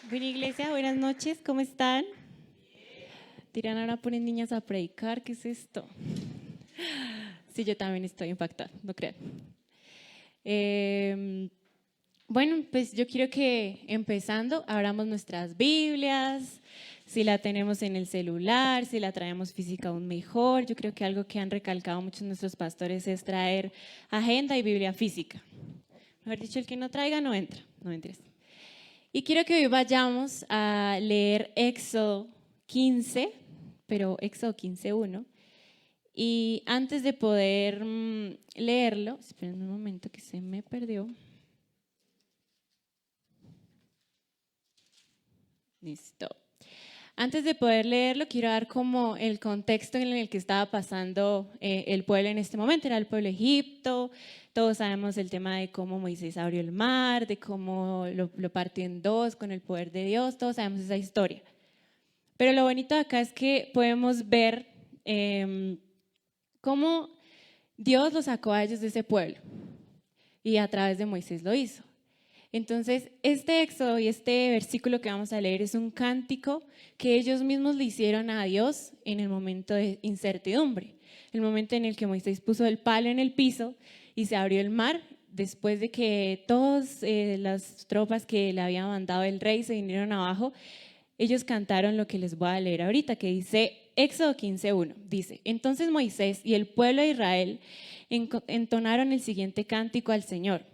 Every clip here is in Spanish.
Buena iglesia, buenas noches, ¿cómo están? Tiran ahora ponen niñas a predicar, ¿qué es esto? Sí, yo también estoy impactada, no crean. Bueno, pues yo quiero que empezando abramos nuestras Biblias, si la tenemos en el celular, si la traemos física aún mejor. Yo creo que algo que han recalcado muchos nuestros pastores es traer agenda y Biblia física. Mejor dicho, el que no traiga no entra, no entres. Y quiero que hoy vayamos a leer Éxodo 15, pero Éxodo 15:1. Y antes de poder leerlo, esperen un momento que se me perdió. Listo. Antes de poder leerlo, quiero dar como el contexto en el que estaba pasando el pueblo en este momento. Era el pueblo de Egipto. Todos sabemos el tema de cómo Moisés abrió el mar, de cómo lo partió en dos con el poder de Dios. Todos sabemos esa historia. Pero lo bonito de acá es que podemos ver cómo Dios los sacó a ellos de ese pueblo y a través de Moisés lo hizo. Entonces, este éxodo y este versículo que vamos a leer es un cántico que ellos mismos le hicieron a Dios en el momento de incertidumbre, el momento en el que Moisés puso el palo en el piso y se abrió el mar, después de que todas las tropas que le había mandado el rey se vinieron abajo. Ellos cantaron lo que les voy a leer ahorita, que dice Éxodo 15:1. Dice: entonces Moisés y el pueblo de Israel entonaron el siguiente cántico al Señor.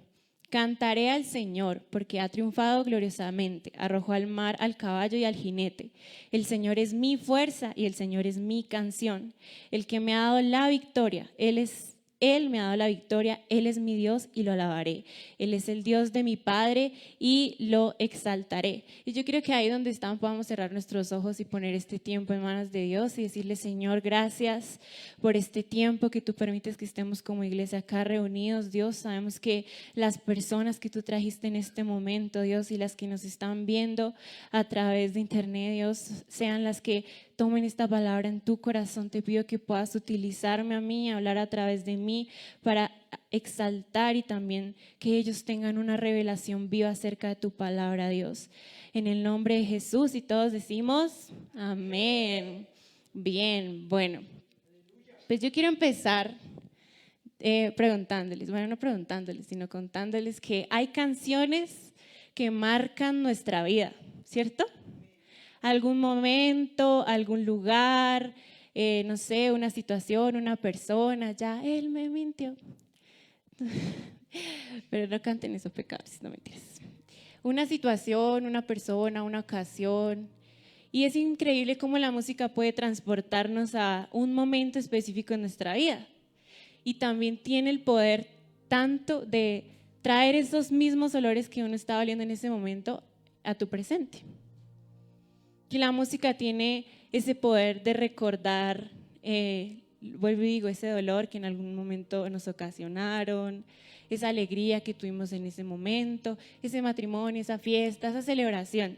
Cantaré al Señor porque ha triunfado gloriosamente, arrojó al mar al caballo y al jinete. El Señor es mi fuerza y el Señor es mi canción. El que me ha dado la victoria, Él me ha dado la victoria, Él es mi Dios y lo alabaré. Él es el Dios de mi Padre y lo exaltaré. Y yo creo que ahí donde están podamos cerrar nuestros ojos y poner este tiempo en manos de Dios y decirle: Señor, gracias por este tiempo que tú permites que estemos como iglesia acá reunidos. Dios, sabemos que las personas que tú trajiste en este momento, Dios, y las que nos están viendo a través de internet, Dios, sean las que tomen esta palabra en tu corazón. Te pido que puedas utilizarme a mí, hablar a través de mí para exaltar y también que ellos tengan una revelación viva acerca de tu palabra, Dios. En el nombre de Jesús, y todos decimos amén. Bien, bueno, pues yo quiero empezar preguntándoles, bueno, no preguntándoles, sino contándoles que hay canciones que marcan nuestra vida, ¿cierto? Algún momento, algún lugar, no sé, una situación, una persona, ya, él me mintió. Pero no canten esos pecados, no mentiras. Una situación, una persona, una ocasión. Y es increíble cómo la música puede transportarnos a un momento específico en nuestra vida. Y también tiene el poder tanto de traer esos mismos olores que uno estaba oliendo en ese momento a tu presente. Que la música tiene ese poder de recordar, vuelvo y digo, ese dolor que en algún momento nos ocasionaron, esa alegría que tuvimos en ese momento, ese matrimonio, esa fiesta, esa celebración.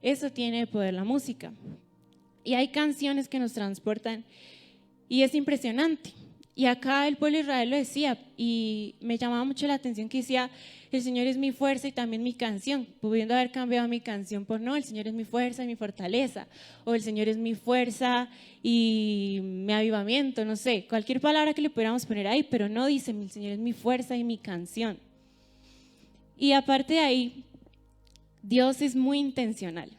Eso tiene el poder la música. Y hay canciones que nos transportan y es impresionante. Y acá el pueblo de Israel lo decía y me llamaba mucho la atención que decía: el Señor es mi fuerza y también mi canción, pudiendo haber cambiado mi canción por no, el Señor es mi fuerza y mi fortaleza, o el Señor es mi fuerza y mi avivamiento, no sé, cualquier palabra que le pudiéramos poner ahí, pero no dice: el Señor es mi fuerza y mi canción. Y aparte de ahí, Dios es muy intencional,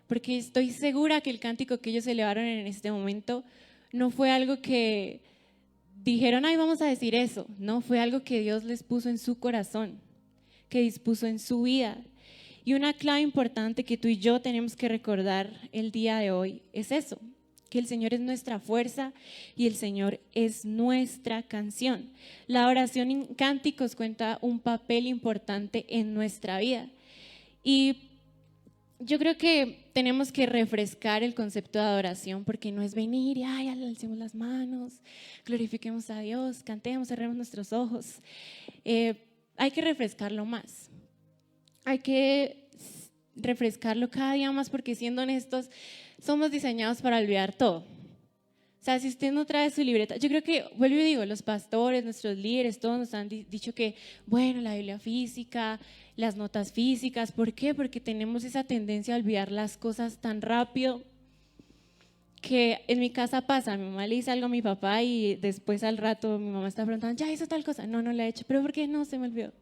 porque estoy segura que el cántico que ellos elevaron en este momento no fue algo que dijeron: ay, vamos a decir eso. No, fue algo que Dios les puso en su corazón, que dispuso en su vida. Y una clave importante que tú y yo tenemos que recordar el día de hoy es eso: que el Señor es nuestra fuerza y el Señor es nuestra canción. La oración en cánticos cuenta un papel importante en nuestra vida. Y yo creo que tenemos que refrescar el concepto de adoración, porque no es venir y ay, alcemos las manos, glorifiquemos a Dios, cantemos, cerremos nuestros ojos. Hay que refrescarlo más. Hay que refrescarlo cada día más, porque siendo honestos, somos diseñados para olvidar todo. O sea, si usted no trae su libreta, yo creo que, vuelvo y digo, los pastores, nuestros líderes, todos nos han dicho que, bueno, la Biblia física, las notas físicas. ¿Por qué? Porque tenemos esa tendencia a olvidar las cosas tan rápido que en mi casa pasa. Mi mamá le dice algo a mi papá y después al rato mi mamá está preguntando, ¿ya hizo tal cosa? No, no la he hecho. ¿Pero por qué? No, se me olvidó.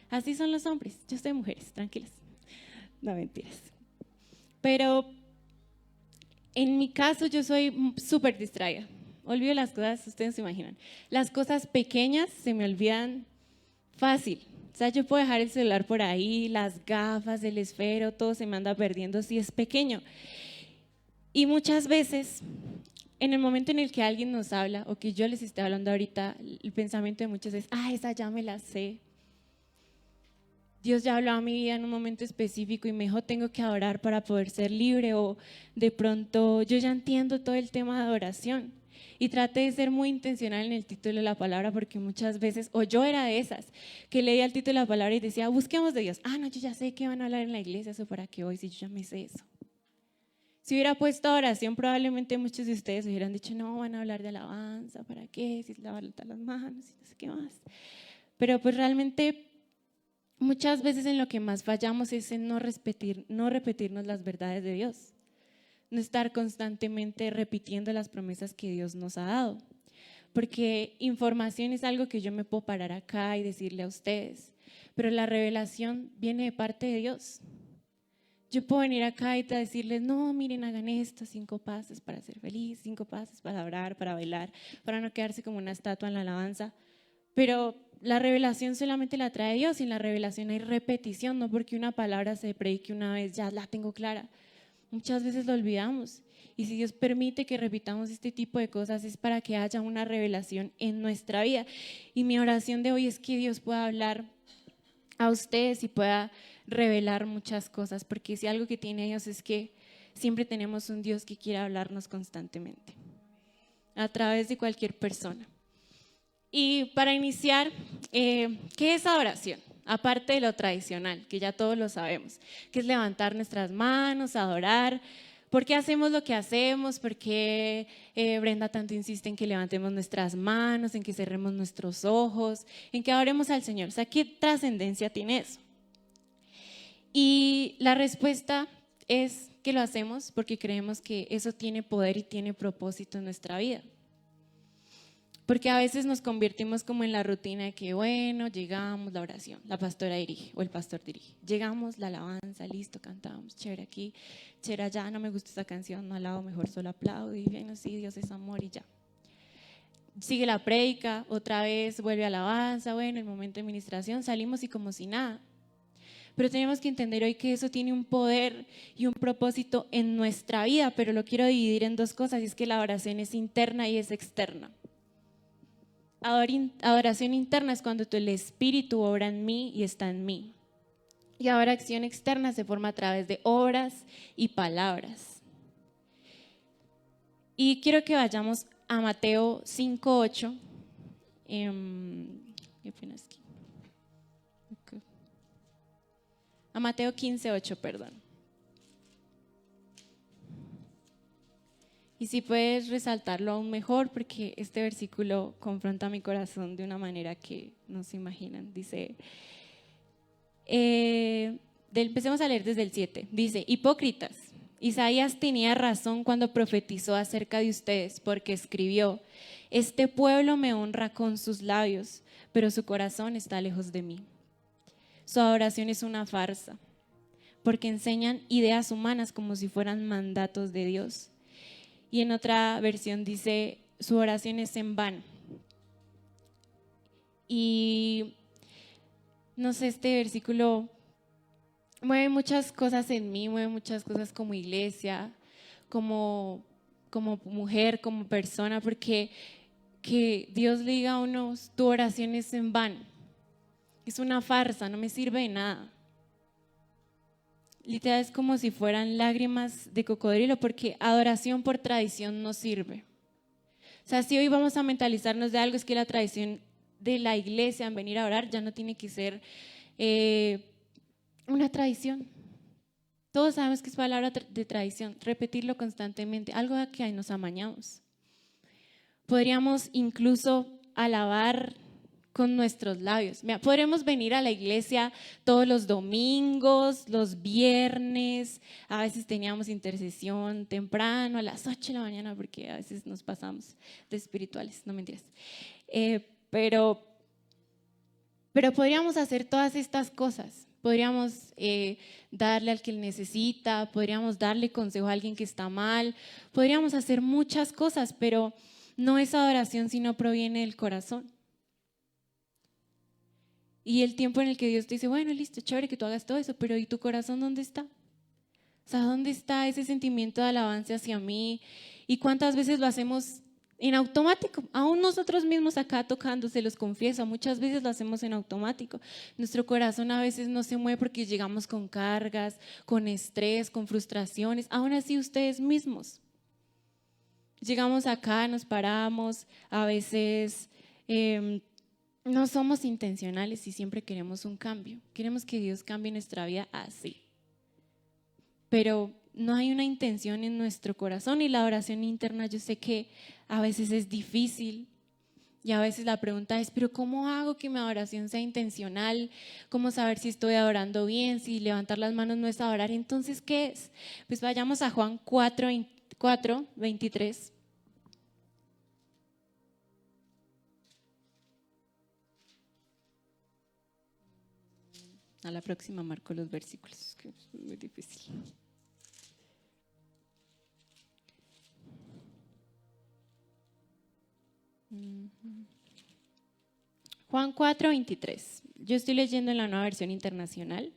Así son los hombres. Yo soy mujeres, tranquilas. No, mentiras. Pero en mi caso yo soy súper distraída. Olvido las cosas, ustedes se imaginan. Las cosas pequeñas se me olvidan fácil. O sea, yo puedo dejar el celular por ahí, las gafas, el esfero, todo se me anda perdiendo si es pequeño. Y muchas veces, en el momento en el que alguien nos habla, o que yo les esté hablando ahorita, el pensamiento de muchos es, esa ya me la sé. Dios ya habló a mi vida en un momento específico y me dijo, tengo que adorar para poder ser libre, o de pronto yo ya entiendo todo el tema de adoración. Y traté de ser muy intencional en el título de la palabra, porque muchas veces, o yo era de esas, que leía el título de la palabra y decía, busquemos de Dios. No, yo ya sé que van a hablar en la iglesia, eso para qué voy, si yo ya me sé eso. Si hubiera puesto oración, probablemente muchos de ustedes hubieran dicho, no, van a hablar de alabanza, ¿para qué? Si es lavar las manos y no sé qué más. Pero pues realmente muchas veces en lo que más fallamos es en no repetirnos las verdades de Dios. No estar constantemente repitiendo las promesas que Dios nos ha dado. Porque información es algo que yo me puedo parar acá y decirle a ustedes, pero la revelación viene de parte de Dios. Yo puedo venir acá y decirles, no, miren, hagan esto, 5 pasos para ser feliz, 5 pasos para orar, para bailar, para no quedarse como una estatua en la alabanza. Pero la revelación solamente la trae Dios y en la revelación hay repetición, no porque una palabra se predique una vez, ya la tengo clara. Muchas veces lo olvidamos. Y si Dios permite que repitamos este tipo de cosas es para que haya una revelación en nuestra vida. Y mi oración de hoy es que Dios pueda hablar a ustedes y pueda revelar muchas cosas, porque si algo que tiene Dios es que siempre tenemos un Dios que quiere hablarnos constantemente a través de cualquier persona. Y para iniciar, ¿qué es adoración? Aparte de lo tradicional, que ya todos lo sabemos, que es levantar nuestras manos, adorar. ¿Por qué hacemos lo que hacemos? ¿Por qué Brenda tanto insiste en que levantemos nuestras manos, en que cerremos nuestros ojos, en que adoremos al Señor? O sea, ¿qué trascendencia tiene eso? Y la respuesta es que lo hacemos porque creemos que eso tiene poder y tiene propósito en nuestra vida. Porque a veces nos convertimos como en la rutina de que, bueno, llegamos, la oración, la pastora dirige o el pastor dirige. Llegamos, la alabanza, listo, cantamos, chévere aquí, chévere allá, no me gusta esta canción, no alabo, mejor solo aplaudo y bueno, sí, Dios es amor y ya. Sigue la prédica, otra vez vuelve a la alabanza, bueno, el momento de administración, salimos y como si nada. Pero tenemos que entender hoy que eso tiene un poder y un propósito en nuestra vida, pero lo quiero dividir en 2 cosas, y es que la oración es interna y es externa. Adoración interna es cuando el Espíritu obra en mí y está en mí. Y adoración externa se forma a través de obras y palabras. Y quiero que vayamos a Mateo 5:8. ¿Qué pena es aquí? Okay. A Mateo 15:8, perdón. Y si puedes resaltarlo aún mejor, porque este versículo confronta mi corazón de una manera que no se imaginan. Dice, empecemos a leer desde el 7. Dice, hipócritas, Isaías tenía razón cuando profetizó acerca de ustedes, porque escribió, este pueblo me honra con sus labios, pero su corazón está lejos de mí. Su adoración es una farsa, porque enseñan ideas humanas como si fueran mandatos de Dios. Y en otra versión dice, su oración es en vano. Y no sé, este versículo mueve muchas cosas en mí, mueve muchas cosas como iglesia, como mujer, como persona, porque que Dios le diga a uno, tu oración es en vano. Es una farsa, no me sirve de nada. Literal es como si fueran lágrimas de cocodrilo, porque adoración por tradición no sirve. O sea, si hoy vamos a mentalizarnos de algo, es que la tradición de la iglesia en venir a orar ya no tiene que ser una tradición. Todos sabemos que es palabra de tradición, repetirlo constantemente, algo a que nos amañamos. Podríamos incluso alabar con nuestros labios. Mira, podremos venir a la iglesia todos los domingos, los viernes, a veces teníamos intercesión temprano, a las 8 de la mañana, porque a veces nos pasamos de espirituales, no mentiras. Pero podríamos hacer todas estas cosas. Podríamos darle al que necesita, podríamos darle consejo a alguien que está mal, podríamos hacer muchas cosas, pero no es adoración si no proviene del corazón. Y el tiempo en el que Dios te dice, bueno, listo, chévere que tú hagas todo eso, pero ¿y tu corazón dónde está? O sea, ¿dónde está ese sentimiento de alabanza hacia mí? ¿Y cuántas veces lo hacemos en automático? Aún nosotros mismos acá tocando, se los confieso, muchas veces lo hacemos en automático. Nuestro corazón a veces no se mueve porque llegamos con cargas, con estrés, con frustraciones. Aún así ustedes mismos. Llegamos acá, nos paramos, a veces no somos intencionales y siempre queremos un cambio. Queremos que Dios cambie nuestra vida así. Pero no hay una intención en nuestro corazón, y la oración interna yo sé que a veces es difícil y a veces la pregunta es, pero ¿cómo hago que mi adoración sea intencional? ¿Cómo saber si estoy adorando bien? Si levantar las manos no es adorar, entonces ¿qué es? Pues vayamos a Juan 4:23. A la próxima marco los versículos, que es muy difícil. Juan 4:23. Yo estoy leyendo en la Nueva Versión Internacional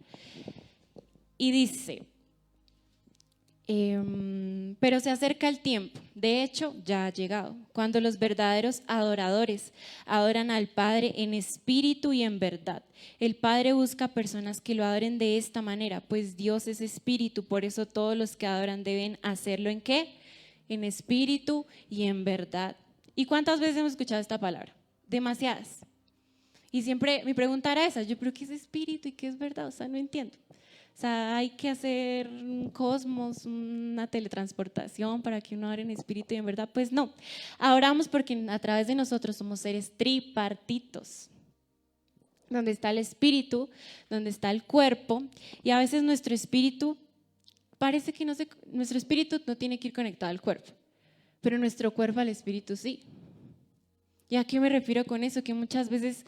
y dice, pero se acerca el tiempo, de hecho ya ha llegado, cuando los verdaderos adoradores adoran al Padre en espíritu y en verdad. El Padre busca personas que lo adoren de esta manera, pues Dios es espíritu, por eso todos los que adoran deben hacerlo ¿en qué? En espíritu y en verdad. ¿Y cuántas veces hemos escuchado esta palabra? Demasiadas. Y siempre mi pregunta era esa, ¿pero qué es espíritu y qué es verdad? O sea, no entiendo. O sea, hay que hacer un cosmos, una teletransportación para que uno ore en espíritu y en verdad. Pues no, adoramos porque a través de nosotros somos seres tripartitos, donde está el espíritu, donde está el cuerpo, y a veces nuestro espíritu parece que nuestro espíritu no tiene que ir conectado al cuerpo, pero nuestro cuerpo al espíritu sí. ¿Y a qué me refiero con eso? Que muchas veces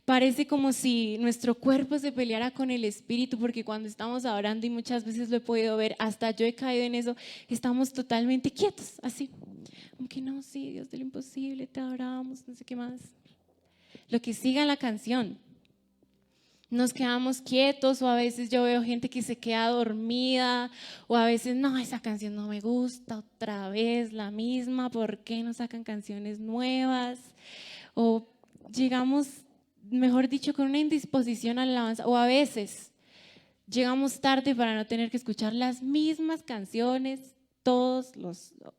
parece como si nuestro cuerpo se peleara con el espíritu, porque cuando estamos adorando, y muchas veces lo he podido ver, hasta yo he caído en eso, estamos totalmente quietos, así. Aunque no, sí, Dios de lo imposible, te adoramos, no sé qué más. Lo que siga la canción. Nos quedamos quietos, o a veces yo veo gente que se queda dormida, o a veces no, esa canción no me gusta, otra vez la misma, ¿por qué no sacan canciones nuevas? O llegamos, mejor dicho, con una indisposición a la alabanza, o a veces llegamos tarde para no tener que escuchar las mismas canciones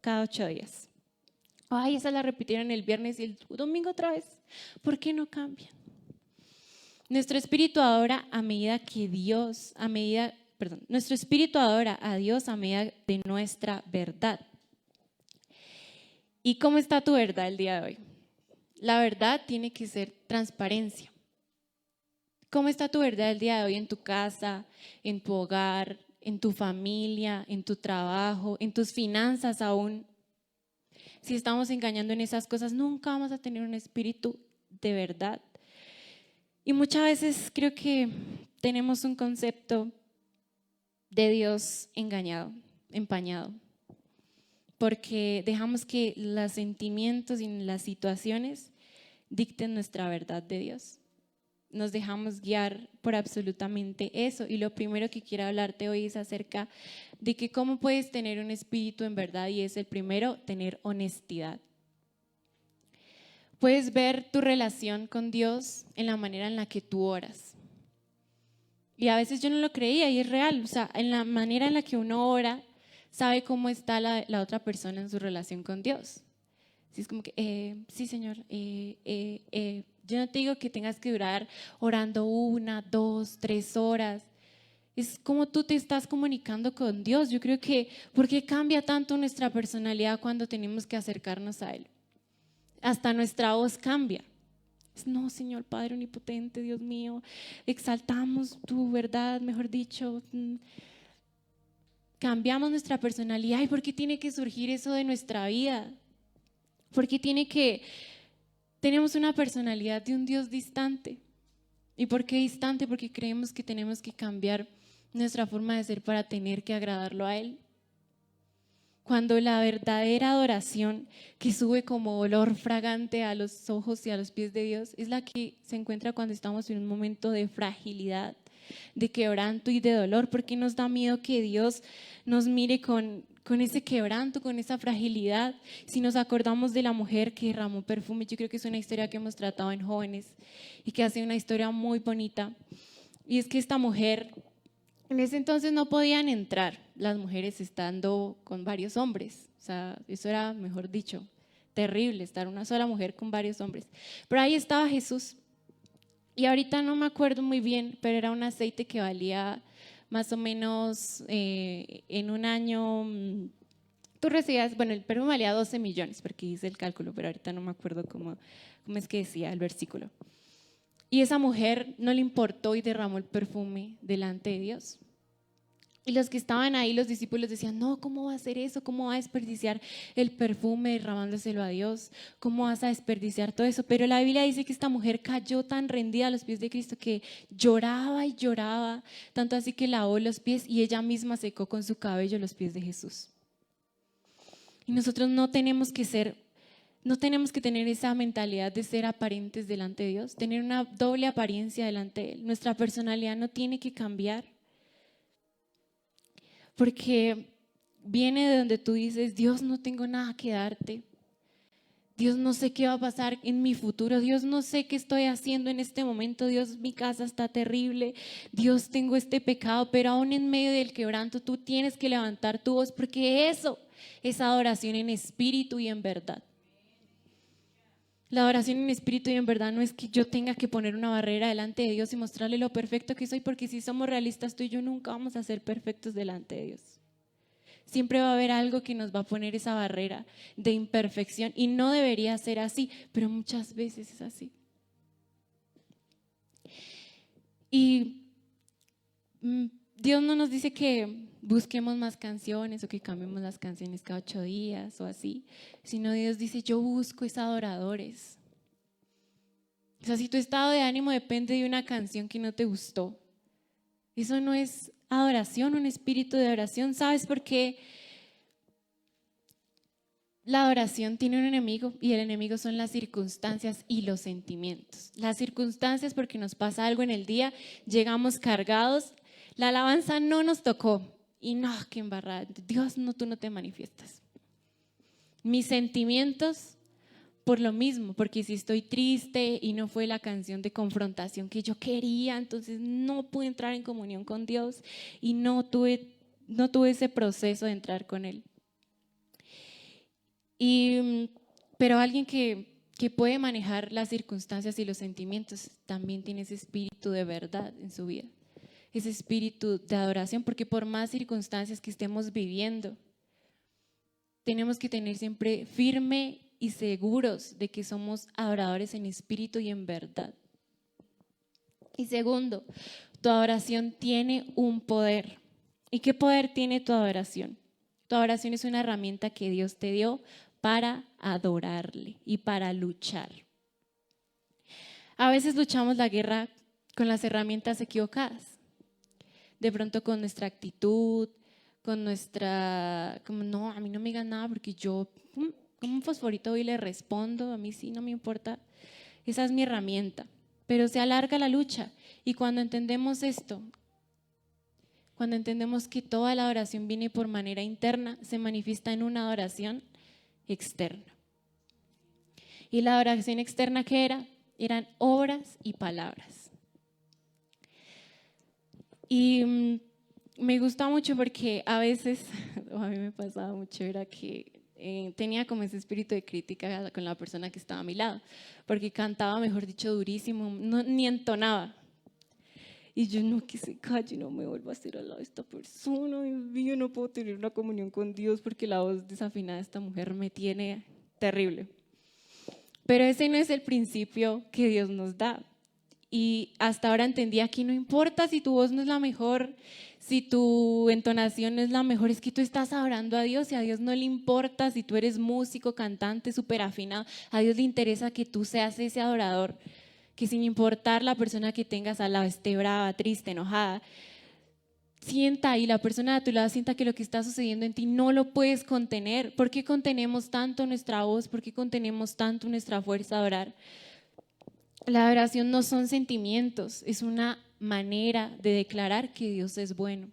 cada 8 días. Ay, esa la repitieron el viernes y el domingo otra vez. ¿Por qué no cambian? Nuestro espíritu adora a medida que nuestro espíritu adora a Dios a medida de nuestra verdad. ¿Y cómo está tu verdad el día de hoy? La verdad tiene que ser transparencia. ¿Cómo está tu verdad el día de hoy en tu casa, en tu hogar, en tu familia, en tu trabajo, en tus finanzas aún? Si estamos engañando en esas cosas, nunca vamos a tener un espíritu de verdad. Y muchas veces creo que tenemos un concepto de Dios engañado, empañado, porque dejamos que los sentimientos y las situaciones dicten nuestra verdad de Dios. Nos dejamos guiar por absolutamente eso. Y lo primero que quiero hablarte hoy es acerca de que cómo puedes tener un espíritu en verdad, y es el primero, tener honestidad. Puedes ver tu relación con Dios en la manera en la que tú oras. Y a veces yo no lo creía y es real. O sea, en la manera en la que uno ora, sabe cómo está la otra persona en su relación con Dios. Sí, es como que, sí, Señor, yo no te digo que tengas que durar orando 1, 2, 3 horas. Es como tú te estás comunicando con Dios. Yo creo que, ¿por qué cambia tanto nuestra personalidad cuando tenemos que acercarnos a Él? Hasta nuestra voz cambia. No, Señor Padre Omnipotente, Dios mío, exaltamos tu verdad, mejor dicho, cambiamos nuestra personalidad. ¿Y por qué tiene que surgir eso de nuestra vida? ¿Por qué tenemos una personalidad de un Dios distante? ¿Y por qué distante? Porque creemos que tenemos que cambiar nuestra forma de ser para tener que agradarlo a Él. Cuando la verdadera adoración que sube como olor fragante a los ojos y a los pies de Dios es la que se encuentra cuando estamos en un momento de fragilidad, de quebranto y de dolor, porque nos da miedo que Dios nos mire con ese quebranto, con esa fragilidad. Si nos acordamos de la mujer que derramó perfume, yo creo que es una historia que hemos tratado en jóvenes y que hace una historia muy bonita. Y es que esta mujer, en ese entonces no podían entrar las mujeres estando con varios hombres. O sea, eso era, mejor dicho, terrible, estar una sola mujer con varios hombres. Pero ahí estaba Jesús. Y ahorita no me acuerdo muy bien, pero era un aceite que valía más o menos en un año. Tú recibías, bueno, el perfume valía 12 millones, porque hice el cálculo, pero ahorita no me acuerdo cómo es que decía el versículo. Y esa mujer no le importó y derramó el perfume delante de Dios. Y los que estaban ahí, los discípulos decían, no, ¿cómo va a hacer eso? ¿Cómo va a desperdiciar el perfume derramándoselo a Dios? ¿Cómo vas a desperdiciar todo eso? Pero la Biblia dice que esta mujer cayó tan rendida a los pies de Cristo que lloraba y lloraba, tanto así que lavó los pies y ella misma secó con su cabello los pies de Jesús. Y nosotros no tenemos que tener esa mentalidad de ser aparentes delante de Dios, tener una doble apariencia delante de Él. Nuestra personalidad no tiene que cambiar, porque viene de donde tú dices, Dios, no tengo nada que darte. Dios, no sé qué va a pasar en mi futuro. Dios, no sé qué estoy haciendo en este momento. Dios, mi casa está terrible. Dios, tengo este pecado, pero aún en medio del quebranto tú tienes que levantar tu voz, porque eso es adoración en espíritu y en verdad. La adoración en espíritu y en verdad no es que yo tenga que poner una barrera delante de Dios y mostrarle lo perfecto que soy, porque si somos realistas, tú y yo nunca vamos a ser perfectos delante de Dios. Siempre va a haber algo que nos va a poner esa barrera de imperfección y no debería ser así, pero muchas veces es así. Y Dios no nos dice que busquemos más canciones o que cambiemos las canciones cada 8 días o así, sino Dios dice, yo busco es adoradores. O sea, si tu estado de ánimo depende de una canción que no te gustó, eso no es adoración, un espíritu de adoración. ¿Sabes por qué? La adoración tiene un enemigo y el enemigo son las circunstancias y los sentimientos. Las circunstancias porque nos pasa algo en el día, llegamos cargados, la alabanza no nos tocó y no, qué embarrada, Dios, no, tú no te manifiestas. Mis sentimientos por lo mismo, porque si estoy triste y no fue la canción de confrontación que yo quería, entonces no pude entrar en comunión con Dios y no tuve ese proceso de entrar con Él. Pero alguien que puede manejar las circunstancias y los sentimientos también tiene ese espíritu de verdad en su vida, ese espíritu de adoración, porque por más circunstancias que estemos viviendo, tenemos que tener siempre firme y seguros de que somos adoradores en espíritu y en verdad. Y segundo, tu adoración tiene un poder. ¿Y qué poder tiene tu adoración? Tu adoración es una herramienta que Dios te dio para adorarle y para luchar. A veces luchamos la guerra con las herramientas equivocadas. De pronto con nuestra actitud, con nuestra, como no, a mí no me digan nada porque yo como un fosforito hoy le respondo, a mí sí, no me importa. Esa es mi herramienta, pero se alarga la lucha y cuando entendemos esto, cuando entendemos que toda la adoración viene por manera interna, se manifiesta en una adoración externa. ¿Y la adoración externa qué era? Eran obras y palabras. Y me gusta mucho porque a veces, a mí me pasaba mucho, era que tenía como ese espíritu de crítica con la persona que estaba a mi lado, porque cantaba, mejor dicho, durísimo, ni entonaba. Y yo, no, que se calle, no me vuelva a hacer al lado de esta persona, Dios mío, no puedo tener una comunión con Dios porque la voz desafinada de esta mujer me tiene terrible. Pero ese no es el principio que Dios nos da. Y hasta ahora entendía que no importa si tu voz no es la mejor, si tu entonación no es la mejor, es que tú estás adorando a Dios y a Dios no le importa si tú eres músico, cantante, súper afinado. A Dios le interesa que tú seas ese adorador, que sin importar la persona que tengas al lado, esté brava, triste, enojada, sienta y la persona de tu lado sienta que lo que está sucediendo en ti no lo puedes contener. ¿Por qué contenemos tanto nuestra voz? ¿Por qué contenemos tanto nuestra fuerza a orar? La adoración no son sentimientos, es una manera de declarar que Dios es bueno.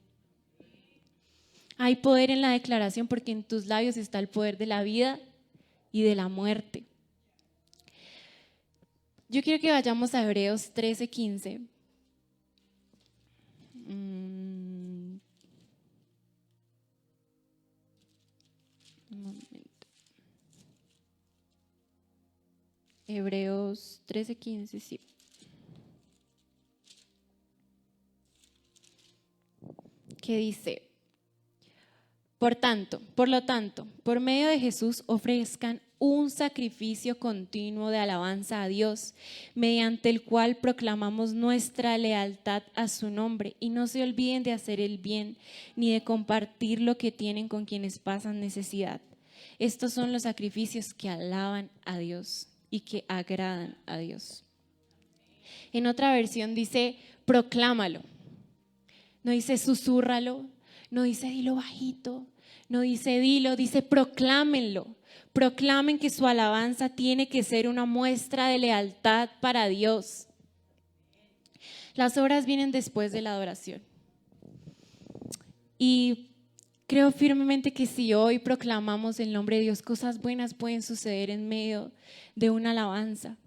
Hay poder en la declaración porque en tus labios está el poder de la vida y de la muerte. Yo quiero que vayamos a Hebreos 13:15. Un momento. Hebreos 13:15, sí. Que dice: por lo tanto, por medio de Jesús ofrezcan un sacrificio continuo de alabanza a Dios, mediante el cual proclamamos nuestra lealtad a su nombre, y no se olviden de hacer el bien, ni de compartir lo que tienen con quienes pasan necesidad. Estos son los sacrificios que alaban a Dios y que agradan a Dios. En otra versión dice: proclámalo. No dice susúrralo, no dice dilo bajito, no dice dilo, dice proclámenlo. Proclamen que su alabanza tiene que ser una muestra de lealtad para Dios. Las obras vienen después de la adoración. Y creo firmemente que si hoy proclamamos el nombre de Dios, cosas buenas pueden suceder en medio de una alabanza.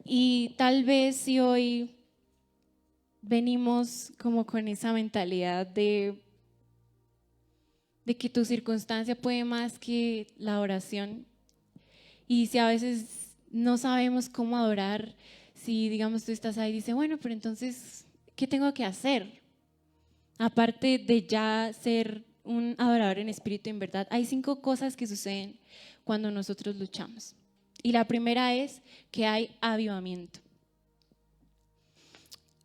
Y tal vez si hoy venimos como con esa mentalidad de que tu circunstancia puede más que la oración, y si a veces no sabemos cómo adorar, si digamos tú estás ahí y dices, bueno, pero entonces, ¿qué tengo que hacer? Aparte de ya ser un adorador en espíritu y en verdad, hay 5 cosas que suceden cuando nosotros luchamos. Y la primera es que hay avivamiento.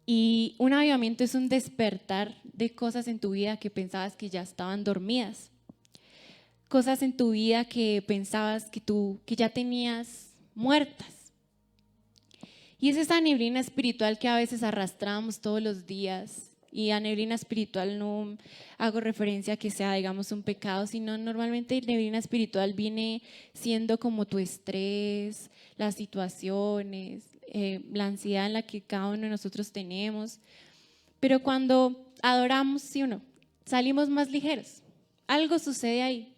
Y un avivamiento es un despertar de cosas en tu vida que pensabas que ya estaban dormidas. Cosas en tu vida que pensabas que ya tenías muertas. Y es esa neblina espiritual que a veces arrastramos todos los días. Y a neblina espiritual no hago referencia a que sea, digamos, un pecado, sino normalmente neblina espiritual viene siendo como tu estrés, las situaciones, la ansiedad en la que cada uno de nosotros tenemos. Pero cuando adoramos, sí o no, salimos más ligeros. Algo sucede ahí.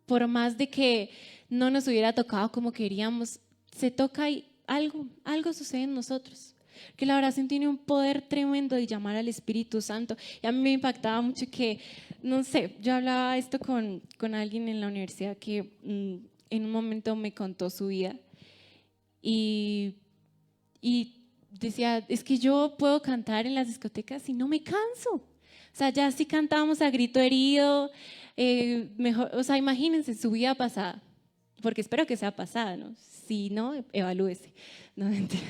Por más de que no nos hubiera tocado como queríamos, se toca y algo sucede en nosotros. Que la oración tiene un poder tremendo de llamar al Espíritu Santo. Y a mí me impactaba mucho que, no sé, yo hablaba esto con alguien en la universidad que en un momento me contó su vida. Y decía, es que yo puedo cantar en las discotecas y no me canso. O sea, ya si cantábamos a grito herido, mejor, o sea, imagínense su vida pasada, porque espero que sea pasada, ¿no? Si no, evalúese. No, mentira.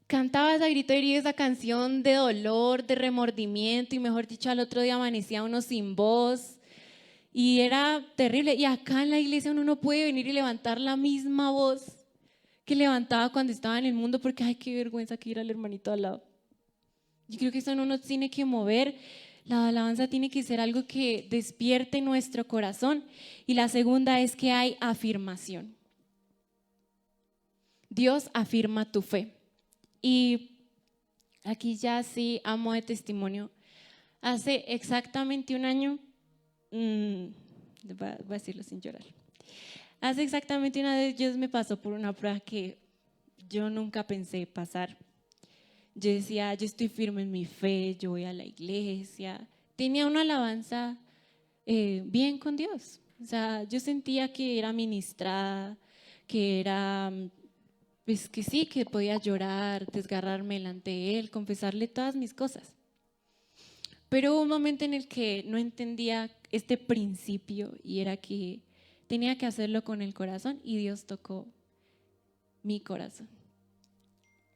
Cantabas a grito herido esa canción de dolor, de remordimiento, y mejor dicho, al otro día amanecía uno sin voz. Y era terrible. Y acá en la iglesia uno no puede venir y levantar la misma voz que levantaba cuando estaba en el mundo, porque ay, qué vergüenza que ir al hermanito al lado. Yo creo que eso no nos tiene que mover. La alabanza tiene que ser algo que despierte nuestro corazón. Y la segunda es que hay afirmación. Dios afirma tu fe. Y aquí ya sí, amo de testimonio. Hace exactamente un año, voy a decirlo sin llorar. Hace exactamente una vez Dios me pasó por una prueba que yo nunca pensé pasar. Yo decía, yo estoy firme en mi fe, yo voy a la iglesia. Tenía una alabanza bien con Dios. O sea, yo sentía que era ministrada, que era, pues que sí, que podía llorar, desgarrarme delante de Él, confesarle todas mis cosas. Pero hubo un momento en el que no entendía este principio y era que tenía que hacerlo con el corazón y Dios tocó mi corazón.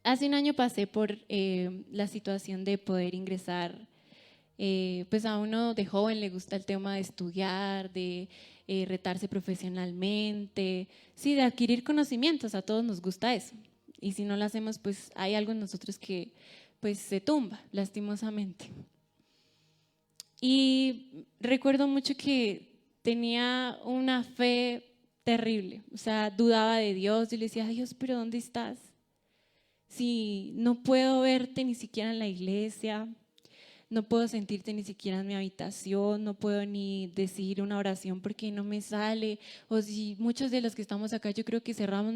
Hace un año pasé por la situación de poder ingresar, pues a uno de joven le gusta el tema de estudiar, de retarse profesionalmente, sí, de adquirir conocimientos, a todos nos gusta eso. Y si no lo hacemos, pues hay algo en nosotros que pues se tumba, lastimosamente. Y recuerdo mucho que tenía una fe terrible, o sea, dudaba de Dios y le decía, Dios, pero ¿dónde estás? Si no puedo verte ni siquiera en la iglesia, no puedo sentirte ni siquiera en mi habitación, no puedo ni decir una oración porque no me sale. O si muchos de los que estamos acá, yo creo que cerramos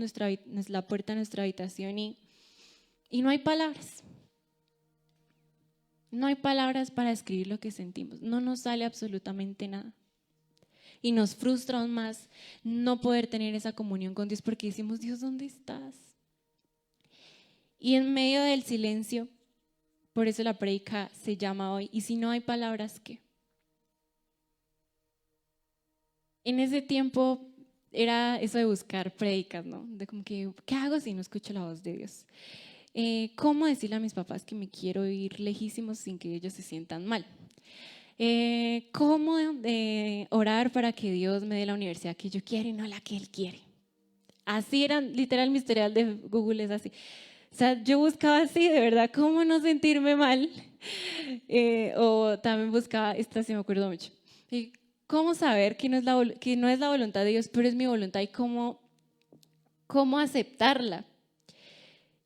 la puerta de nuestra habitación y no hay palabras. No hay palabras para escribir lo que sentimos. No nos sale absolutamente nada. Y nos frustra aún más no poder tener esa comunión con Dios porque decimos, Dios, ¿dónde estás? Y en medio del silencio, por eso la prédica se llama hoy, ¿y si no hay palabras qué? En ese tiempo era eso de buscar prédicas, ¿no? De como que, ¿qué hago si no escucho la voz de Dios? ¿Cómo decirle a mis papás que me quiero ir lejísimos sin que ellos se sientan mal? ¿Cómo orar para que Dios me dé la universidad que yo quiero y no la que Él quiere? Así era, literal, mi historial de Google es así. O sea, yo buscaba así, de verdad, cómo no sentirme mal. O también buscaba, esta sí me acuerdo mucho, cómo saber que no es la voluntad de Dios, pero es mi voluntad y cómo aceptarla.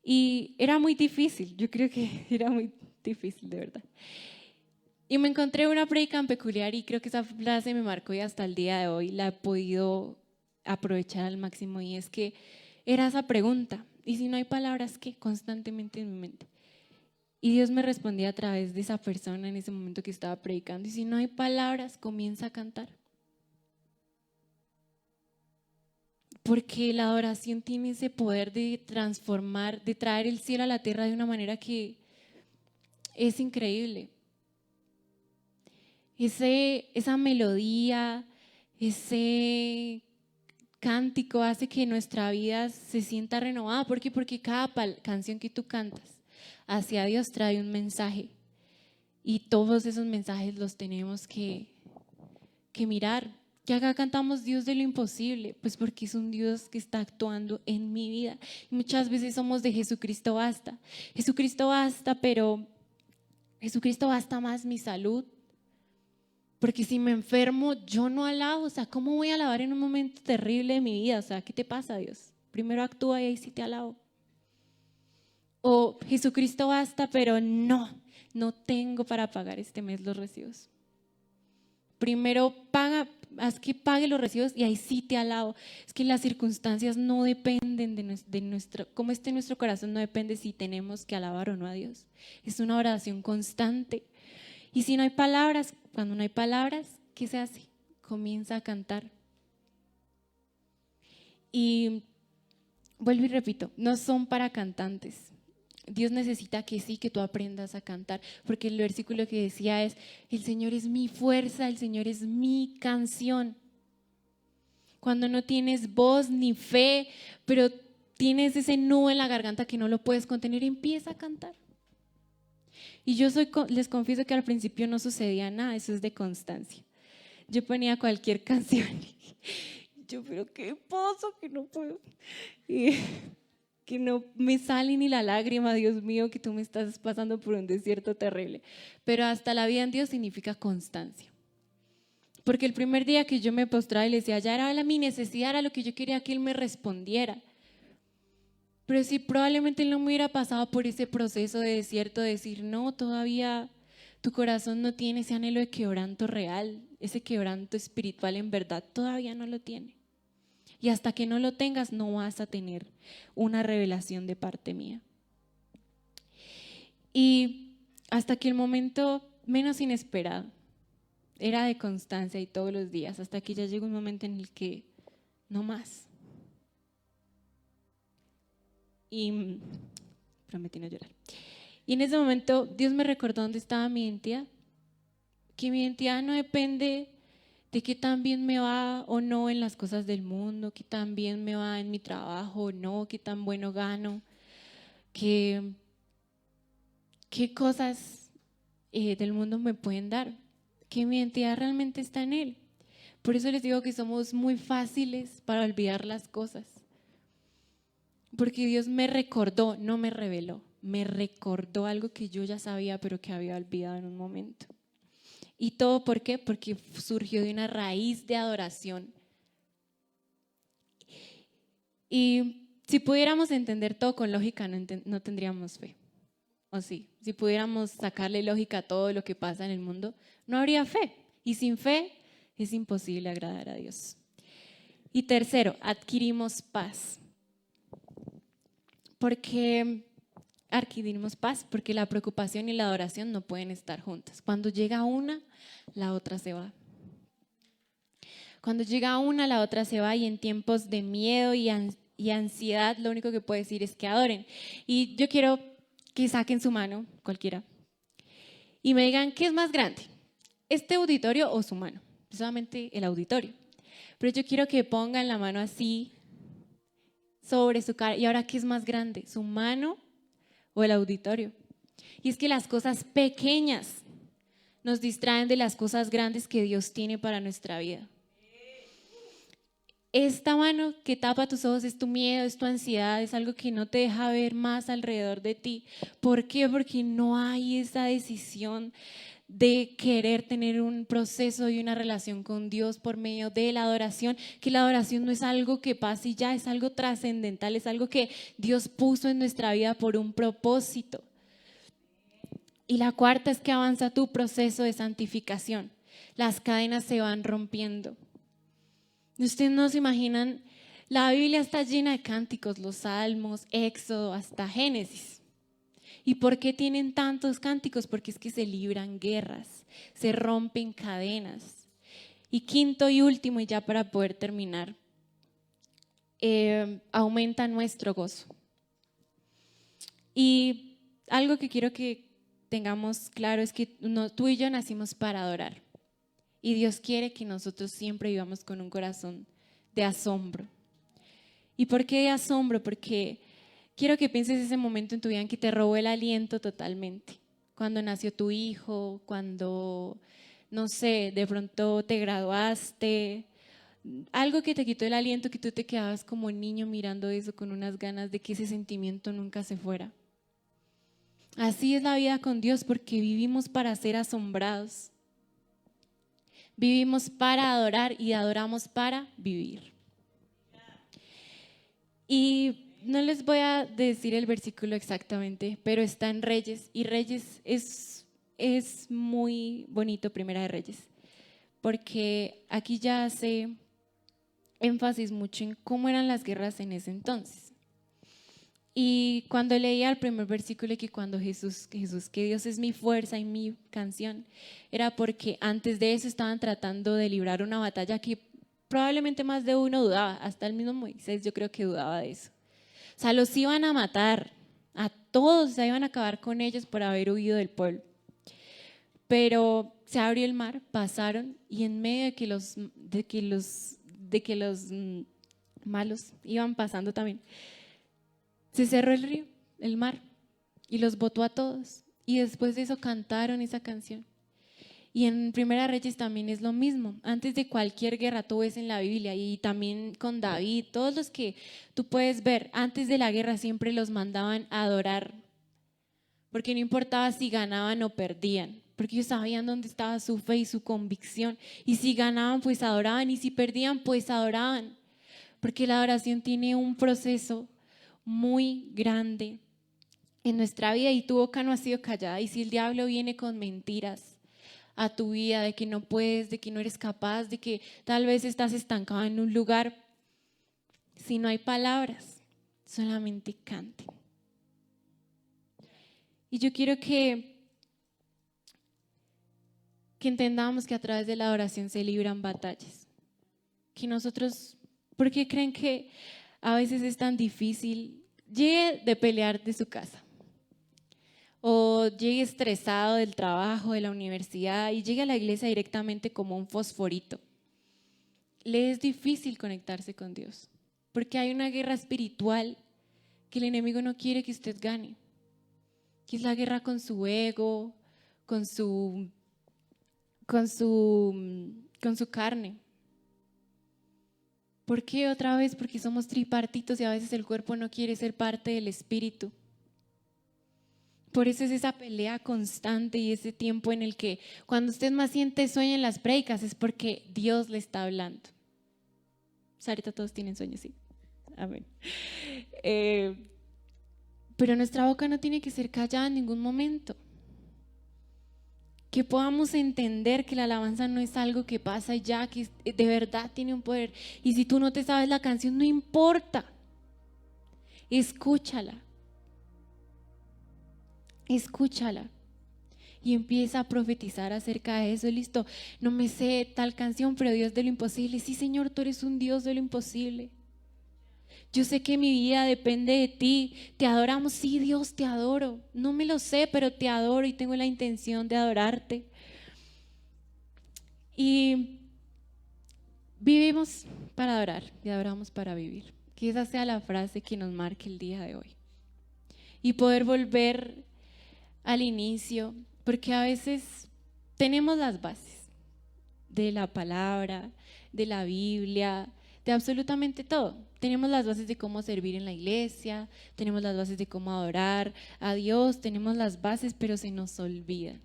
Y era muy difícil, yo creo que era muy difícil, de verdad. Y me encontré una prédica en peculiar y creo que esa frase me marcó y hasta el día de hoy la he podido aprovechar al máximo y es que era esa pregunta, ¿y si no hay palabras qué? Constantemente en mi mente. Y Dios me respondía a través de esa persona en ese momento que estaba predicando, y si no hay palabras, comienza a cantar. Porque la adoración tiene ese poder de transformar, de traer el cielo a la tierra de una manera que es increíble. Esa melodía, ese cántico hace que nuestra vida se sienta renovada. ¿Por qué? Porque cada canción que tú cantas hacia Dios trae un mensaje. Y todos esos mensajes los tenemos que mirar. Que acá cantamos Dios de lo imposible, pues porque es un Dios que está actuando en mi vida. Y muchas veces somos de Jesucristo basta. Jesucristo basta, pero Jesucristo basta más mi salud. Porque si me enfermo, yo no alabo. O sea, ¿cómo voy a alabar en un momento terrible de mi vida? O sea, ¿qué te pasa, Dios? Primero actúa y ahí sí te alabo. O Jesucristo basta, pero no tengo para pagar este mes los recibos. Primero haz que pague los recibos y ahí sí te alabo. Es que las circunstancias no dependen de nuestro, cómo esté nuestro corazón, no depende si tenemos que alabar o no a Dios. Es una oración constante. Y si no hay palabras, cuando no hay palabras, ¿qué se hace? Comienza a cantar. Y vuelvo y repito, no son para cantantes. Dios necesita que sí, que tú aprendas a cantar, porque el versículo que decía es, el Señor es mi fuerza, el Señor es mi canción. Cuando no tienes voz ni fe, pero tienes ese nudo en la garganta que no lo puedes contener, empieza a cantar. Y les confieso que al principio no sucedía nada, eso es de constancia. Yo ponía cualquier canción y yo, pero ¿qué pasa? Que no puedo. Y que no me sale ni la lágrima, Dios mío, que tú me estás pasando por un desierto terrible. Pero hasta la vida en Dios significa constancia. Porque el primer día que yo me postraba y le decía, ya era mi necesidad, era lo que yo quería que Él me respondiera. Pero si probablemente Él no me hubiera pasado por ese proceso de desierto, de decir, no, todavía tu corazón no tiene ese anhelo de quebranto real, ese quebranto espiritual en verdad, todavía no lo tiene. Y hasta que no lo tengas, no vas a tener una revelación de parte mía. Y hasta que el momento menos inesperado, era de constancia y todos los días, hasta que ya llegó un momento en el que no más. Y prometí no llorar. Y en ese momento Dios me recordó dónde estaba mi identidad, que mi identidad no depende de qué tan bien me va o no en las cosas del mundo, qué tan bien me va en mi trabajo o no, qué tan bueno gano, qué cosas del mundo me pueden dar, que mi identidad realmente está en Él. Por eso les digo que somos muy fáciles para olvidar las cosas. Porque Dios me recordó, no me reveló, me recordó algo que yo ya sabía pero que había olvidado en un momento. ¿Y todo por qué? Porque surgió de una raíz de adoración. Y si pudiéramos entender todo con lógica, no tendríamos fe. ¿O sí? Si pudiéramos sacarle lógica a todo lo que pasa en el mundo, no habría fe. Y sin fe es imposible agradar a Dios. Y tercero, adquirimos paz. Porque adquirimos paz, porque la preocupación y la adoración no pueden estar juntas. Cuando llega una, la otra se va. Cuando llega una, la otra se va, y en tiempos de miedo y ansiedad, lo único que puedo decir es que adoren. Y yo quiero que saquen su mano, cualquiera, y me digan, ¿qué es más grande? ¿Este auditorio o su mano? Solamente el auditorio. Pero yo quiero que pongan la mano así sobre su cara. ¿Y ahora qué es más grande? ¿Su mano o el auditorio? Y es que las cosas pequeñas nos distraen de las cosas grandes que Dios tiene para nuestra vida. Esta mano que tapa tus ojos es tu miedo, es tu ansiedad, es algo que no te deja ver más alrededor de ti. ¿Por qué? Porque no hay esa decisión de querer tener un proceso y una relación con Dios por medio de la adoración, que la adoración no es algo que pase y ya, es algo trascendental, es algo que Dios puso en nuestra vida por un propósito. Y la cuarta es que avanza tu proceso de santificación. Las cadenas se van rompiendo. Ustedes no se imaginan, la Biblia está llena de cánticos, los Salmos, Éxodo, hasta Génesis. ¿Y por qué tienen tantos cánticos? Porque es que se libran guerras, se rompen cadenas. Y quinto y último, y ya para poder terminar, aumenta nuestro gozo. Y algo que quiero que tengamos claro es que tú y yo nacimos para adorar. Y Dios quiere que nosotros siempre vivamos con un corazón de asombro. ¿Y por qué de asombro? Porque quiero que pienses ese momento en tu vida en que te robó el aliento totalmente. Cuando nació tu hijo, cuando, no sé, de pronto te graduaste, algo que te quitó el aliento, que tú te quedabas como niño mirando eso con unas ganas de que ese sentimiento nunca se fuera. Así es la vida con Dios, porque vivimos para ser asombrados. Vivimos para adorar y adoramos para vivir. Y no les voy a decir el versículo exactamente, pero está en Reyes, y Reyes es muy bonito, Primera de Reyes, porque aquí ya hace énfasis mucho en cómo eran las guerras en ese entonces. Y cuando leía el primer versículo, que cuando Jesús, que Dios es mi fuerza y mi canción, era porque antes de eso estaban tratando de librar una batalla que probablemente más de uno dudaba, hasta el mismo Moisés yo creo que dudaba de eso. O sea, los iban a matar, a todos, se iban a acabar con ellos por haber huido del pueblo. Pero se abrió el mar, pasaron, y en medio de que los malos iban pasando también, se cerró el río, el mar, y los botó a todos. Y después de eso cantaron esa canción. Y en Primera Reyes también es lo mismo. Antes de cualquier guerra, tú ves en la Biblia, y también con David, todos los que tú puedes ver, antes de la guerra siempre los mandaban a adorar. Porque no importaba si ganaban o perdían, porque ellos sabían dónde estaba su fe y su convicción. Y si ganaban, pues adoraban, y si perdían, pues adoraban. Porque la adoración tiene un proceso muy grande en nuestra vida, y tu boca no ha sido callada. Y si el diablo viene con mentiras a tu vida, de que no puedes, de que no eres capaz, de que tal vez estás estancado en un lugar, si no hay palabras, solamente canten. Y yo quiero que entendamos que a través de la oración se libran batallas. Que nosotros, ¿por qué creen que a veces es tan difícil? Llegue de pelear de su casa, o llegue estresado del trabajo, de la universidad, y llegue a la iglesia directamente como un fosforito. le es difícil conectarse con Dios, porque hay una guerra espiritual que el enemigo no quiere que usted gane, que es la guerra con su ego, con su carne. ¿Por qué otra vez? Porque somos tripartitos y a veces el cuerpo no quiere ser parte del espíritu. Por eso es esa pelea constante y ese tiempo en el que cuando usted más siente sueño en las prédicas es porque Dios le está hablando. O sea, ahorita todos tienen sueños, sí. Amén. Pero nuestra boca no tiene que ser callada en ningún momento. Que podamos entender que la alabanza no es algo que pasa y ya, que de verdad tiene un poder. Y si tú no te sabes la canción, no importa. Escúchala. Escúchala. Y empieza a profetizar acerca de eso. Listo, no me sé tal canción, pero Dios de lo imposible. Sí, Señor, tú eres un Dios de lo imposible. Yo sé que mi vida depende de ti. Te adoramos. Sí, Dios, te adoro. No me lo sé, pero te adoro y tengo la intención de adorarte. Y vivimos para adorar y adoramos para vivir. Que esa sea la frase que nos marque el día de hoy. Y poder volver al inicio, porque a veces tenemos las bases de la palabra, de la Biblia, de absolutamente todo. Tenemos las bases de cómo servir en la iglesia, tenemos las bases de cómo adorar a Dios, tenemos las bases, pero se nos olvida.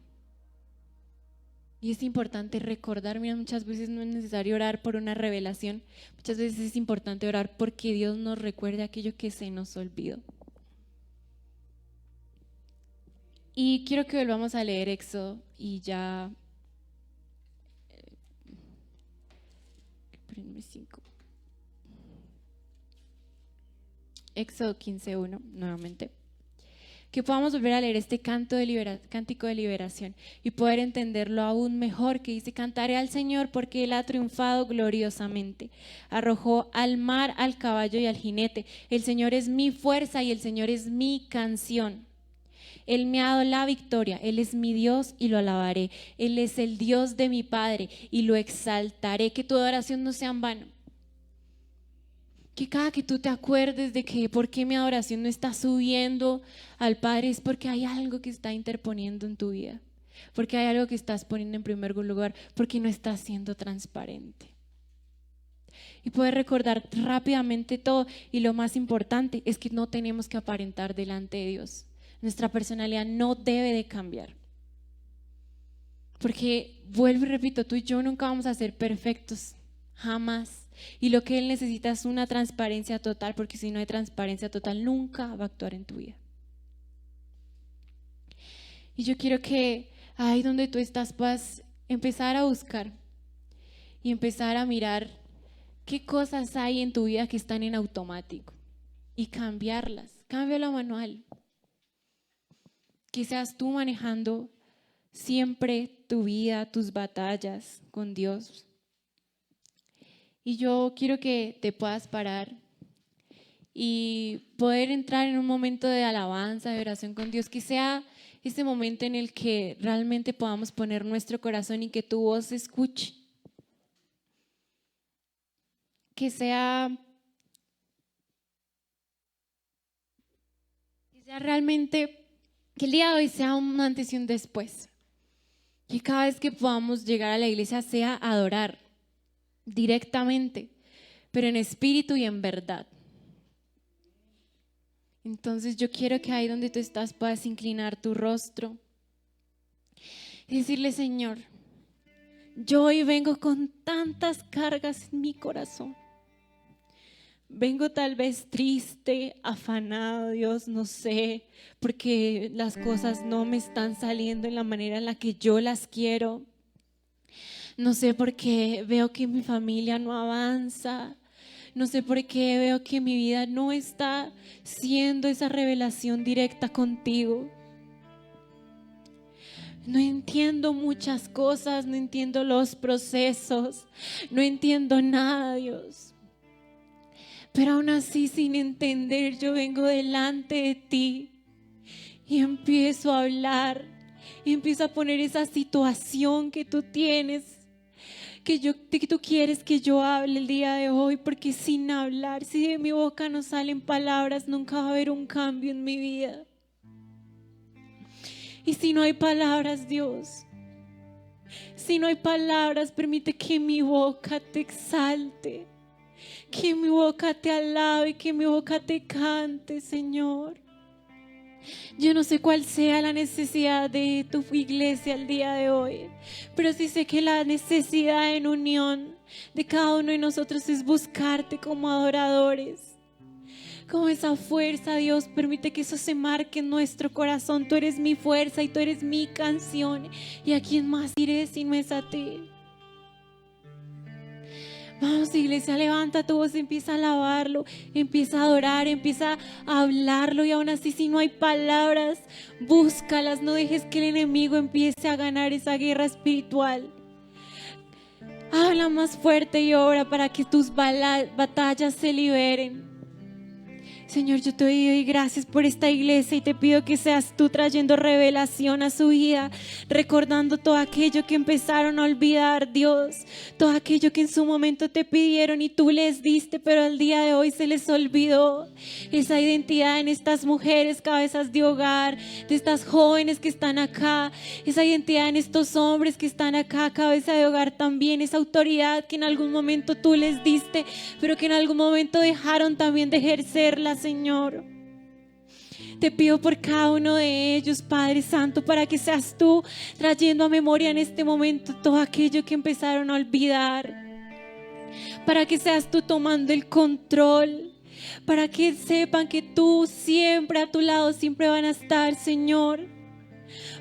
Y es importante recordar, mira, muchas veces no es necesario orar por una revelación, muchas veces es importante orar porque Dios nos recuerde aquello que se nos olvidó. Y quiero que volvamos a leer Éxodo y ya. Éxodo 15:1 nuevamente. Que podamos volver a leer este cántico de liberación y poder entenderlo aún mejor, que dice: cantaré al Señor porque Él ha triunfado gloriosamente. Arrojó al mar al caballo y al jinete. El Señor es mi fuerza y el Señor es mi canción. Él me ha dado la victoria, Él es mi Dios y lo alabaré. Él es el Dios de mi Padre y lo exaltaré. Que tu adoración no sea en vano. Que cada que tú te acuerdes de que por qué mi adoración no está subiendo al Padre es porque hay algo que está interponiendo en tu vida, porque hay algo que estás poniendo en primer lugar, porque no estás siendo transparente. Y poder recordar rápidamente todo, y lo más importante es que no tenemos que aparentar delante de Dios. Nuestra personalidad no debe de cambiar, porque vuelvo y repito, tú y yo nunca vamos a ser perfectos, jamás. Y lo que Él necesita es una transparencia total, porque si no hay transparencia total, nunca va a actuar en tu vida. Y yo quiero que ahí donde tú estás puedas empezar a buscar y empezar a mirar qué cosas hay en tu vida que están en automático y cambiarlas. Cámbialo manual. Que seas tú manejando siempre tu vida, tus batallas con Dios. Y yo quiero que te puedas parar y poder entrar en un momento de alabanza, de oración con Dios, que sea ese momento en el que realmente podamos poner nuestro corazón y que tu voz se escuche. Que sea realmente, que el día de hoy sea un antes y un después. Que cada vez que podamos llegar a la iglesia sea adorar directamente, pero en espíritu y en verdad. Entonces yo quiero que ahí donde tú estás puedas inclinar tu rostro y decirle: Señor, yo hoy vengo con tantas cargas en mi corazón. Vengo tal vez triste, afanado, Dios, no sé, porque las cosas no me están saliendo en la manera en la que yo las quiero. No sé por qué veo que mi familia no avanza. No sé por qué veo que mi vida no está siendo esa revelación directa contigo. No entiendo muchas cosas, no entiendo los procesos, no entiendo nada, Dios. Pero aún así, sin entender, yo vengo delante de ti y empiezo a hablar y empiezo a poner esa situación que tú tienes, que tú quieres que yo hable el día de hoy, porque sin hablar, si de mi boca no salen palabras, nunca va a haber un cambio en mi vida. Y si no hay palabras, Dios, si no hay palabras, permite que mi boca te exalte, que mi boca te alabe, que mi boca te cante, Señor. Yo no sé cuál sea la necesidad de tu iglesia el día de hoy, pero sí sé que la necesidad en unión de cada uno de nosotros es buscarte como adoradores. Como esa fuerza, Dios, permite que eso se marque en nuestro corazón. Tú eres mi fuerza y tú eres mi canción. ¿Y a quién más iré si no es a ti? Vamos, iglesia, levanta tu voz, empieza a alabarlo, empieza a adorar, empieza a hablarlo. Y aún así, si no hay palabras, búscalas. No dejes que el enemigo empiece a ganar esa guerra espiritual. Habla más fuerte y ora para que tus batallas se liberen. Señor, yo te doy gracias por esta iglesia y te pido que seas tú trayendo revelación a su vida, recordando todo aquello que empezaron a olvidar, Dios, todo aquello que en su momento te pidieron y tú les diste, pero al día de hoy se les olvidó. Esa identidad en estas mujeres, cabezas de hogar, de estas jóvenes que están acá, esa identidad en estos hombres que están acá, cabeza de hogar también, esa autoridad que en algún momento tú les diste, pero que en algún momento dejaron también de ejercerla, Señor. Te pido por cada uno de ellos, Padre Santo, para que seas tú trayendo a memoria en este momento todo aquello que empezaron a olvidar, para que seas tú tomando el control, para que sepan que tú siempre a tu lado siempre van a estar, Señor,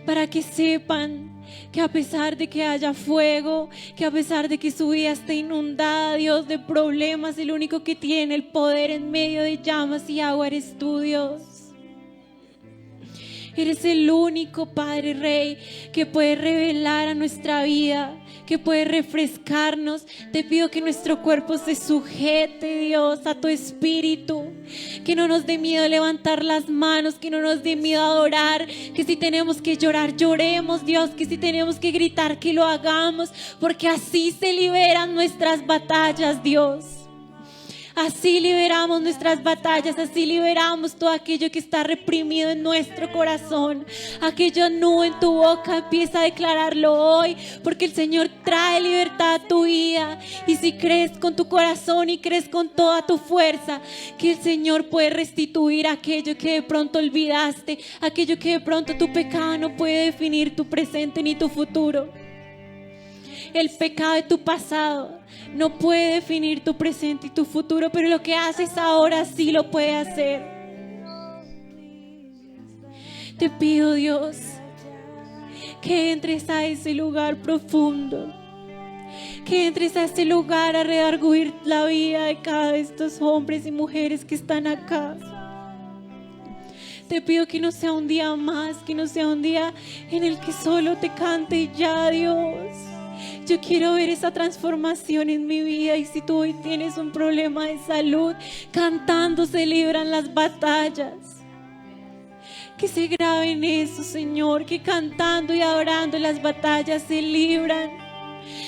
para que sepan que a pesar de que haya fuego, que a pesar de que su vida esté inundada, Dios, de problemas, el único que tiene el poder en medio de llamas y agua eres tú, Dios. Eres el único Padre Rey que puede revelar a nuestra vida, que puede refrescarnos. Te pido que nuestro cuerpo se sujete, Dios, a tu espíritu, que no nos dé miedo levantar las manos, que no nos dé miedo adorar, que si tenemos que llorar, lloremos, Dios, que si tenemos que gritar, que lo hagamos, porque así se liberan nuestras batallas, Dios. Así liberamos nuestras batallas, así liberamos todo aquello que está reprimido en nuestro corazón. Aquello nudo en tu boca, empieza a declararlo hoy, porque el Señor trae libertad a tu vida. Y si crees con tu corazón y crees con toda tu fuerza, que el Señor puede restituir aquello que de pronto olvidaste, aquello que de pronto tu pecado no puede definir tu presente ni tu futuro. El pecado de tu pasado no puede definir tu presente y tu futuro, pero lo que haces ahora sí lo puede hacer. Te pido, Dios, que entres a ese lugar profundo, que entres a ese lugar a redarguir la vida de cada de estos hombres y mujeres que están acá. Te pido que no sea un día más, que no sea un día en el que solo te cante ya, Dios. Yo quiero ver esa transformación en mi vida. Y si tú hoy tienes un problema de salud, cantando se libran las batallas. Que se graben eso, Señor, que cantando y adorando las batallas se libran.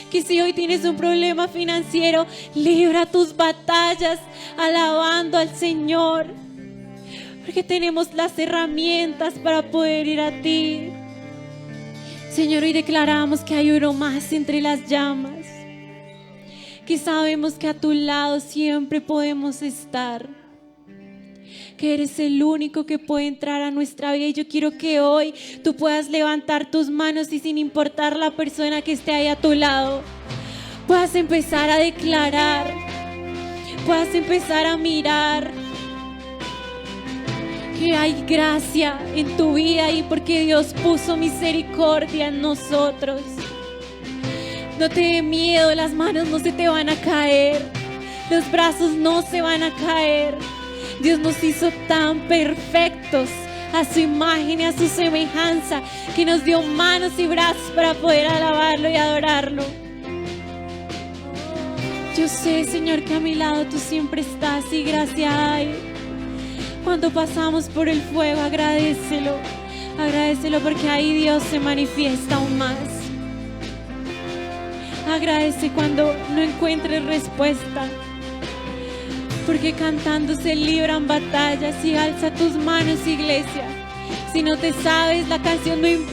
Que si hoy tienes un problema financiero, libra tus batallas alabando al Señor, porque tenemos las herramientas para poder ir a ti. Señor, hoy declaramos que hay uno más entre las llamas, que sabemos que a tu lado siempre podemos estar, que eres el único que puede entrar a nuestra vida. Y yo quiero que hoy tú puedas levantar tus manos y sin importar la persona que esté ahí a tu lado, puedas empezar a declarar, puedas empezar a mirar que hay gracia en tu vida y porque Dios puso misericordia en nosotros. No te dé miedo, las manos no se te van a caer, los brazos no se van a caer. Dios nos hizo tan perfectos a su imagen y a su semejanza, que nos dio manos y brazos para poder alabarlo y adorarlo. Yo sé, Señor, que a mi lado tú siempre estás y gracia hay. Cuando pasamos por el fuego, agradécelo, agradécelo, porque ahí Dios se manifiesta aún más. Agradece cuando no encuentres respuesta, porque cantando se libran batallas. Y alza tus manos, iglesia. Si no te sabes la canción, no importa.